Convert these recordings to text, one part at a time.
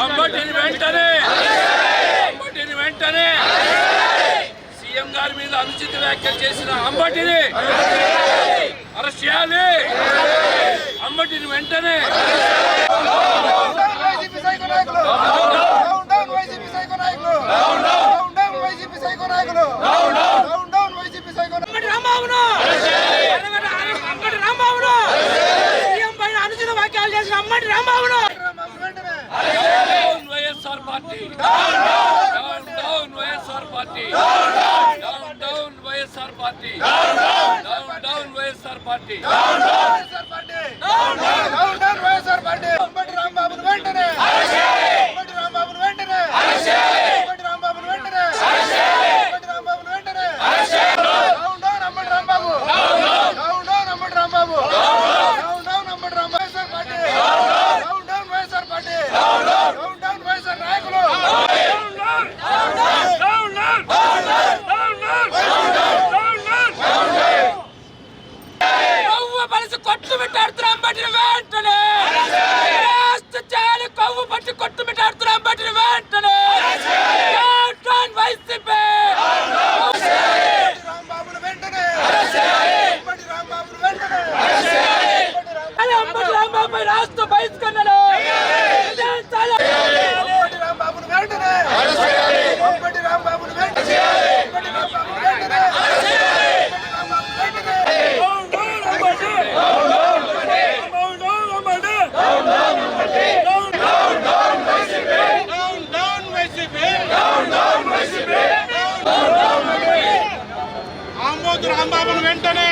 అంబటిని వెంటనే సీఎం గారి మీద అనుచిత వ్యాఖ్యలు చేసిన అంబటిని అరెస్ట్ చేయాలి. అంబటిని వెంటనే YSR party YSR party YSR party YSR party YSR party Ambati రాంబాబును వెంటనే అంబటి రాంబాబును వెంటనే అంబటి రాంబాబును వెంటనే అంబటి రాంబాబును వెంటనే down down Ambati Rambabu down down Ambati Rambabu down down Ambati Rambabu YSR party down down YSR party down down YSR నాయకులు కొట్టు పెట్టాడుతున్నాం బట్టిన వెంటనే చేయాలి. కొవ్వు పట్టి కొట్టు పెట్టాడుతున్నాం బట్టిన వెంటనే వైసీపీ రాంబాబును వెంటనే అంబటి రాంబాబును వెంటనే అంబటి రాంబాబు రాష్ట్ర బహిష్కరణలు అంబటి రాంబాబును వెంటనే అంబటి రాంబాబును వెంటనే అంబటి రాంబాబును వెంటనే రాంబాబును వెంటనే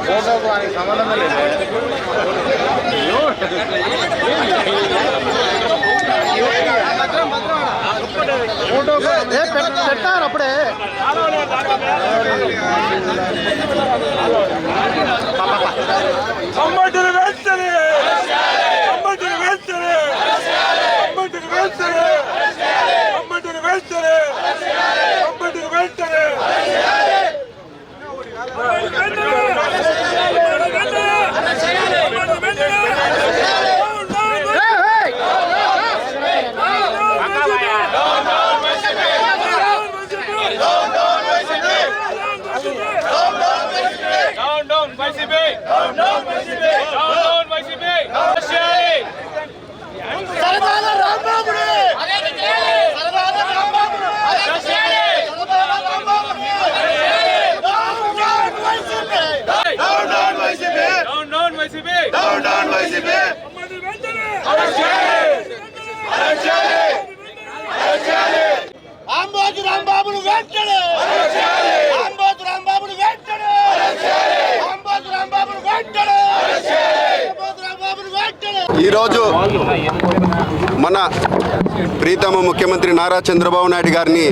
ఫోటోకు ఆయనకి సంబంధం లేదు. పెట్టారు అప్పుడే అంబటిని వెంటనే అంబటిని వెంటనే అంబటిని వెంటనే అంబటిని వెంటనే అంబటిని వెంటనే అంబటి రాంబాబును వెంటనే అంబటి రాంబాబును వెంటనే అంబటి రాంబాబును వెంటనే అంబటి రాంబాబును వెంటనే. ఈరోజు మన ప్రీతమ ముఖ్యమంత్రి నారా చంద్రబాబు నాయుడు గారిని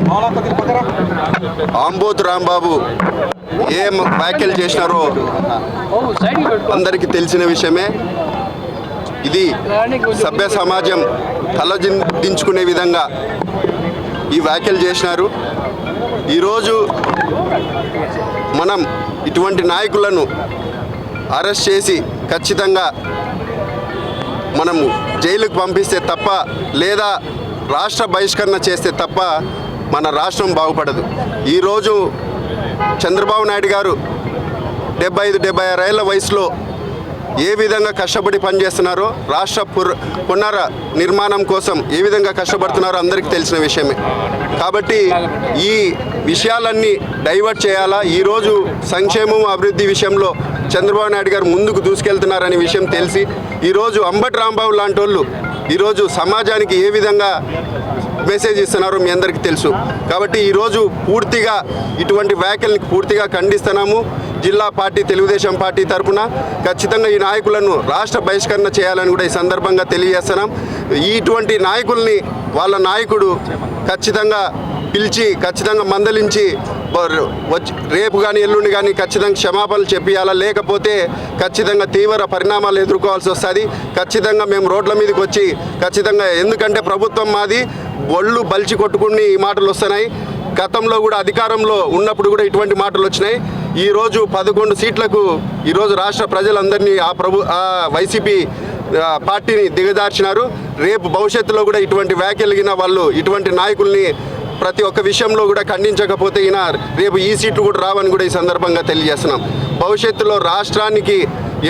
అంబోతు రాంబాబు ఏం వ్యాఖ్యలు చేసినారో అందరికీ తెలిసిన విషయమే. ఇది సభ్య సమాజం తలదించుకునే విధంగా ఈ వ్యాఖ్యలు చేసినారు. ఈరోజు మనం ఇటువంటి నాయకులను అరెస్ట్ చేసి ఖచ్చితంగా మనము జైలుకు పంపిస్తే తప్ప లేదా రాష్ట్ర బహిష్కరణ చేస్తే తప్ప మన రాష్ట్రం బాగుపడదు. ఈరోజు చంద్రబాబు నాయుడు గారు 75-76 ఏళ్ల వయసులో ఏ విధంగా కష్టపడి పనిచేస్తున్నారో, రాష్ట్ర పునర నిర్మాణం కోసం ఏ విధంగా కష్టపడుతున్నారో అందరికీ తెలిసిన విషయమే. కాబట్టి ఈ విషయాలన్నీ డైవర్ట్ చేయాలా. ఈరోజు సంక్షేమం అభివృద్ధి విషయంలో చంద్రబాబు నాయుడు గారు ముందుకు దూసుకెళ్తున్నారనే విషయం తెలిసి ఈరోజు అంబటి రాంబాబు లాంటి వాళ్ళు ఈరోజు సమాజానికి ఏ విధంగా మెసేజ్ ఇస్తున్నారో మీ అందరికీ తెలుసు. కాబట్టి ఈరోజు పూర్తిగా ఇటువంటి వ్యాఖ్యల్ని పూర్తిగా ఖండిస్తున్నాము. జిల్లా పార్టీ తెలుగుదేశం పార్టీ తరఫున ఖచ్చితంగా ఈ నాయకులను రాష్ట్ర బహిష్కరణ చేయాలని కూడా ఈ సందర్భంగా తెలియజేస్తున్నాం. ఇటువంటి నాయకుల్ని వాళ్ళ నాయకుడు ఖచ్చితంగా పిలిచి ఖచ్చితంగా మందలించి రేపు కానీ ఎల్లుండి కానీ ఖచ్చితంగా క్షమాపణలు చెప్పియాలా, లేకపోతే ఖచ్చితంగా తీవ్ర పరిణామాలు ఎదుర్కోవాల్సి వస్తుంది. ఖచ్చితంగా మేము రోడ్ల మీదకి వచ్చి ఖచ్చితంగా, ఎందుకంటే ప్రభుత్వం మాది ఒళ్ళు బలిచి కొట్టుకుని ఈ మాటలు వస్తున్నాయి. గతంలో కూడా అధికారంలో ఉన్నప్పుడు కూడా ఇటువంటి మాటలు వచ్చినాయి. ఈరోజు 11 సీట్లకు ఈరోజు రాష్ట్ర ప్రజలందరినీ ఆ వైసీపీ పార్టీని దిగజార్చినారు. రేపు భవిష్యత్తులో కూడా ఇటువంటి వ్యాఖ్యలు వాళ్ళు ఇటువంటి నాయకుల్ని ప్రతి ఒక్క విషయంలో కూడా ఖండించకపోతే రేపు ఈ సీట్లు కూడా రావని కూడా ఈ సందర్భంగా తెలియజేస్తున్నాం. భవిష్యత్తులో రాష్ట్రానికి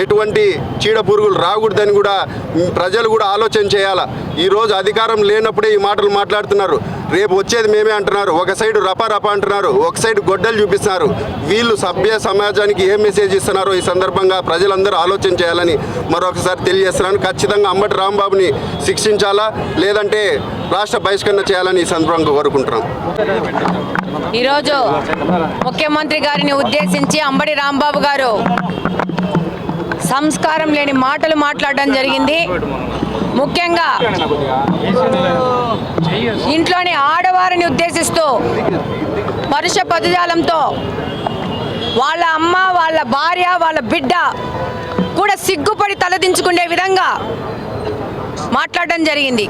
ఎటువంటి చీడ పురుగులు రాకూడదని కూడా ప్రజలు కూడా ఆలోచన చేయాలా. ఈరోజు అధికారం లేనప్పుడే ఈ మాటలు మాట్లాడుతున్నారు. రేపు వచ్చేది మేమే అంటున్నారు. ఒక సైడు రపా అంటున్నారు, ఒక సైడు గొడ్డలు చూపిస్తున్నారు. వీళ్ళు సభ్య సమాజానికి ఏ మెసేజ్ ఇస్తున్నారో ఈ సందర్భంగా ప్రజలందరూ ఆలోచన చేయాలని మరొకసారి తెలియజేస్తున్నాను. ఖచ్చితంగా అంబటి రాంబాబుని శిక్షించాలా, లేదంటే రాష్ట్ర బహిష్కరణ చేయాలని ఈ సందర్భంగా కోరుకుంటున్నాం. ఈరోజు ముఖ్యమంత్రి గారిని ఉద్దేశించి అంబటి రాంబాబు గారు సంస్కారం లేని మాటలు మాట్లాడడం జరిగింది. ముఖ్యంగా ఇంట్లోని ఆడవారిని ఉద్దేశిస్తూ పరుష పదజాలంతో వాళ్ళ అమ్మ, వాళ్ళ భార్య, వాళ్ళ బిడ్డ కూడా సిగ్గుపడి తలదించుకునే విధంగా మాట్లాడడం జరిగింది.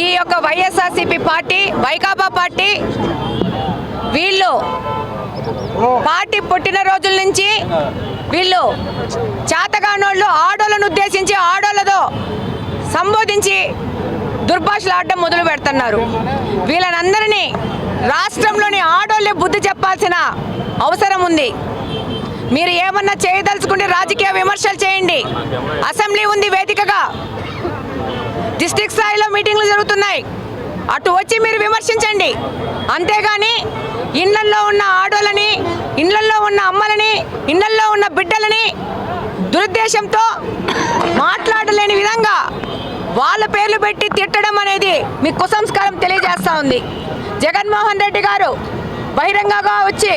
ఈ యొక్క వైఎస్ఆర్సీపీ పార్టీ, వైకాపా పార్టీ, వీళ్ళు పార్టీ పుట్టిన రోజుల నుంచి వీళ్ళు చేతగానోళ్ళు ఆడోళ్ళను ఉద్దేశించి ఆడోళ్ళతో సంబోధించి దుర్భాషలు ఆడడం మొదలు పెడుతున్నారు. వీళ్ళనందరినీ రాష్ట్రంలోని ఆడోళ్ళే బుద్ధి చెప్పాల్సిన అవసరం ఉంది. మీరు ఏమన్నా చేయదలుచుకుంటే రాజకీయ విమర్శలు చేయండి. అసెంబ్లీ ఉంది వేదికగా, డిస్ట్రిక్ట్ స్థాయిలో మీటింగ్లు జరుగుతున్నాయి, అటు వచ్చి మీరు విమర్శించండి. అంతేగాని ఇళ్లల్లో ఉన్న ఆడోళ్ళని, ఇళ్లల్లో ఉన్న అమ్మలని, ఇళ్లల్లో ఉన్న బిడ్డలని దురుద్దేశంతో మాట్లాడలేని విధంగా వాళ్ళ పేర్లు పెట్టి తిట్టడం అనేది మీ కుసంస్కారం తెలియజేస్తూ ఉంది. జగన్మోహన్ రెడ్డి గారు బహిరంగంగా వచ్చి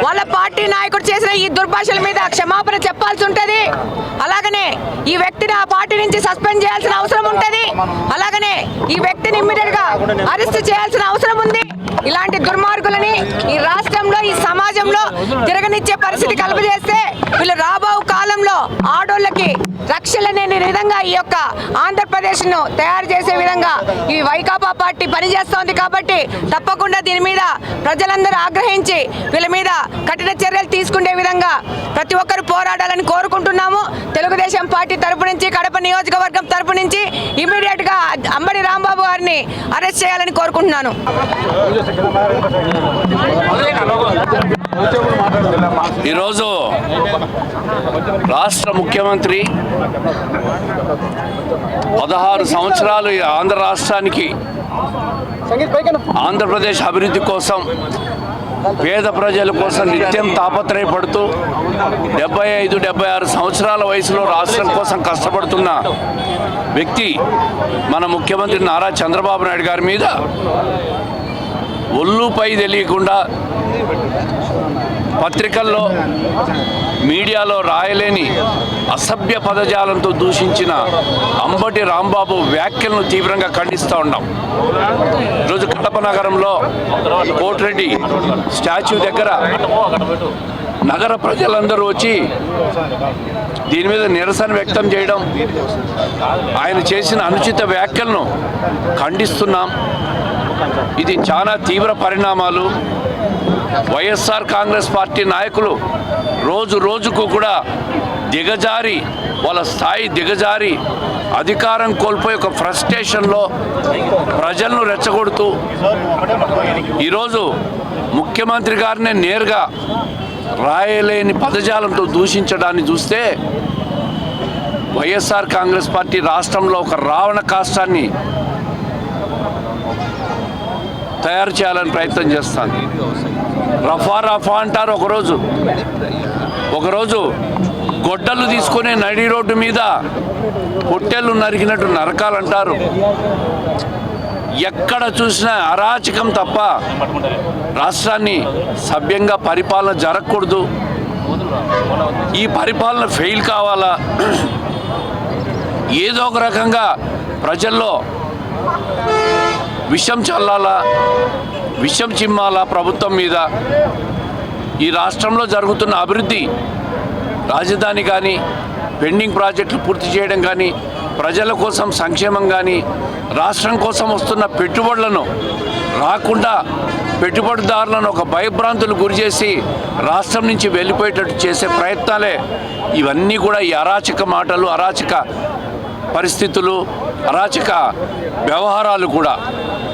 వాళ్ళ పార్టీ నాయకుడు చేసిన ఈ దుర్భాషల మీద క్షమాపణ చెప్పాల్సి ఉంటుంది. అలాగనే ఈ వ్యక్తిని ఆ పార్టీ నుంచి సస్పెండ్ చేయాల్సిన అవసరం ఉంటుంది. అలాగనే ఈ వ్యక్తిని ఇమ్మీడియట్ గా అరెస్ట్ చేయాల్సిన అవసరం ఉంది. ఇలాంటి దుర్మార్గులని ఈ రాష్ట్రంలో, ఈ సమాజంలో తిరగనిచ్చే పరిస్థితి కలుగజేస్తే వీళ్ళు రాబో కాలంలో ఆడోళ్ళకి రక్షణ లేని విధంగా ఈ యొక్క ఆంధ్రప్రదేశ్ను తయారు చేసే విధంగా ఈ వైకాపా పార్టీ పనిచేస్తోంది. కాబట్టి తప్పకుండా దీని మీద ప్రజలందరూ ఆగ్రహించి వీళ్ళ మీద కఠిన చర్యలు తీసుకునే విధంగా ప్రతి ఒక్కరు పోరాడాలని కోరుకుంటున్నాము. తెలుగుదేశం పార్టీ తరపు నుంచి, కడప నియోజకవర్గం తరపు నుంచి ఇమీడియట్ గా అంబటి రాంబాబు గారిని అరెస్ట్ చేయాలని కోరుకుంటున్నాను. ఈరోజు రాష్ట్ర ముఖ్యమంత్రి 16 సంవత్సరాలు ఆంధ్ర రాష్ట్రానికి, ఆంధ్రప్రదేశ్ అభివృద్ధి కోసం, పేద ప్రజల కోసం నిత్యం తాపత్రయపడుతూ 75-76 సంవత్సరాల వయసులో రాష్ట్రం కోసం కష్టపడుతున్న వ్యక్తి మన ముఖ్యమంత్రి నారా చంద్రబాబు నాయుడు గారి మీద ఒళ్ళుపై తెలియకుండా పత్రికల్లో, మీడియాలో రాయలేని అసభ్య పదజాలంతో దూషించిన అంబటి రాంబాబు వ్యాఖ్యలను తీవ్రంగా ఖండిస్తూ ఉన్నాం. ఈరోజు కడప నగరంలో కోటిరెడ్డి స్టాచ్యూ దగ్గర నగర ప్రజలందరూ వచ్చి దీని మీద నిరసన వ్యక్తం చేయడం, ఆయన చేసిన అనుచిత వ్యాఖ్యలను ఖండిస్తున్నాం. ఇది చాలా తీవ్ర పరిణామాలు. వైఎస్ఆర్ కాంగ్రెస్ పార్టీ నాయకులు రోజు రోజుకు కూడా దిగజారి, వాళ్ళ స్థాయి దిగజారి అధికారం కోల్పోయి ఒక ఫ్రస్ట్రేషన్లో ప్రజలను రెచ్చగొడుతూ ఈరోజు ముఖ్యమంత్రి గారిని నేరుగా రాయలేని పదజాలంతో దూషించడాన్ని చూస్తే వైఎస్ఆర్ కాంగ్రెస్ పార్టీ రాష్ట్రంలో ఒక రావణ కాష్టాన్ని తయారు చేయాలని ప్రయత్నం చేస్తాను. రఫా అంటారు ఒకరోజు గొడ్డలు తీసుకుని నడి రోడ్డు మీద పొట్టెళ్ళు నరికినట్టు నరకాలంటారు. ఎక్కడ చూసినా అరాచకం తప్ప రాష్ట్రాన్ని సభ్యంగా పరిపాలన జరగకూడదు. ఈ పరిపాలన ఫెయిల్ కావాలా, ఏదో ఒక రకంగా ప్రజల్లో విషం చిమ్మాల ప్రభుత్వం మీద. ఈ రాష్ట్రంలో జరుగుతున్న అభివృద్ధి, రాజధాని కానీ, పెండింగ్ ప్రాజెక్టులు పూర్తి చేయడం కానీ, ప్రజల కోసం సంక్షేమం కానీ, రాష్ట్రం కోసం వస్తున్న పెట్టుబడులను రాకుండా పెట్టుబడిదారులను ఒక భయభ్రాంతులు గురిచేసి రాష్ట్రం నుంచి వెళ్ళిపోయేటట్టు చేసే ప్రయత్నాలే ఇవన్నీ కూడా. ఈ అరాచక మాటలు, అరాచక పరిస్థితులు, అరాచక వ్యవహారాలు కూడా.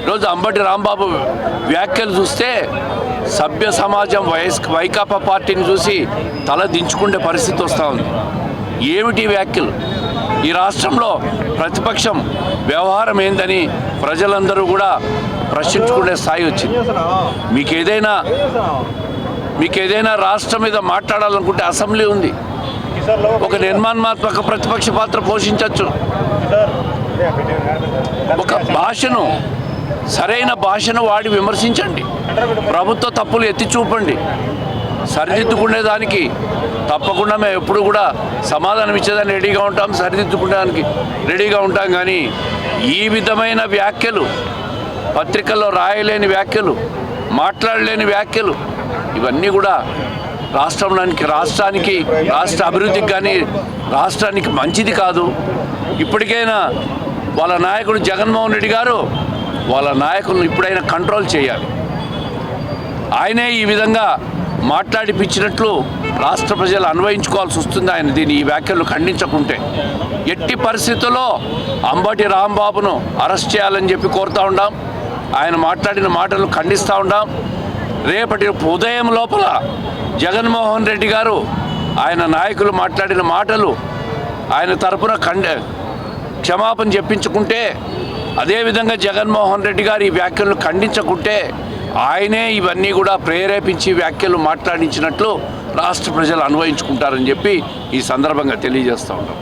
ఈరోజు అంబటి రాంబాబు వ్యాఖ్యలు చూస్తే సభ్య సమాజం వైకాపా పార్టీని చూసి తల దించుకునే పరిస్థితి వస్తూ ఉంది. ఏమిటి వ్యాఖ్యలు? ఈ రాష్ట్రంలో ప్రతిపక్షం వ్యవహారం ఏందని ప్రజలందరూ కూడా ప్రశ్నించుకునే స్థాయి వచ్చింది. మీకు ఏదైనా రాష్ట్రం మీద మాట్లాడాలనుకుంటే అసెంబ్లీ ఉంది. ఒక నిర్మాణాత్మక ప్రతిపక్ష పాత్ర పోషించవచ్చు. ఒక భాషను, సరైన భాషను వాడి విమర్శించండి. ప్రభుత్వ తప్పులు ఎత్తి చూపండి. సరిదిద్దుకునేదానికి తప్పకుండా మేము ఎప్పుడు కూడా సమాధానం ఇచ్చేదాన్ని రెడీగా ఉంటాం, సరిదిద్దుకునేదానికి రెడీగా ఉంటాం. కానీ ఈ విధమైన వ్యాఖ్యలు, పత్రికల్లో రాయలేని వ్యాఖ్యలు, మాట్లాడలేని వ్యాఖ్యలు, ఇవన్నీ కూడా రాష్ట్రానికి రాష్ట్ర అభివృద్ధికి కానీ రాష్ట్రానికి మంచిది కాదు. ఇప్పటికైనా వాళ్ళ నాయకుడు జగన్మోహన్ రెడ్డి గారు వాళ్ళ నాయకులను ఇప్పుడైనా కంట్రోల్ చేయాలి. ఆయనే ఈ విధంగా మాట్లాడిపించినట్లు రాష్ట్ర ప్రజలు అన్వయించుకోవాల్సి వస్తుంది. ఆయన ఈ వ్యాఖ్యలు ఖండించకుంటే ఎట్టి పరిస్థితుల్లో అంబటి రాంబాబును అరెస్ట్ చేయాలని చెప్పి కోరుతూ ఉన్నాం. ఆయన మాట్లాడిన మాటలు ఖండిస్తూ ఉన్నాం. రేపటి ఉదయం లోపల జగన్మోహన్ రెడ్డి గారు ఆయన నాయకులు మాట్లాడిన మాటలు ఆయన తరపున క్షమాపణ చెప్పించుకుంటే, అదేవిధంగా జగన్మోహన్ రెడ్డి గారు ఈ వ్యాఖ్యలను ఖండించకుంటే ఆయనే ఇవన్నీ కూడా ప్రేరేపించి వ్యాఖ్యలు మాట్లాడించినట్లు రాష్ట్ర ప్రజలు అన్వయించుకుంటారని చెప్పి ఈ సందర్భంగా తెలియజేస్తూ ఉంటాం.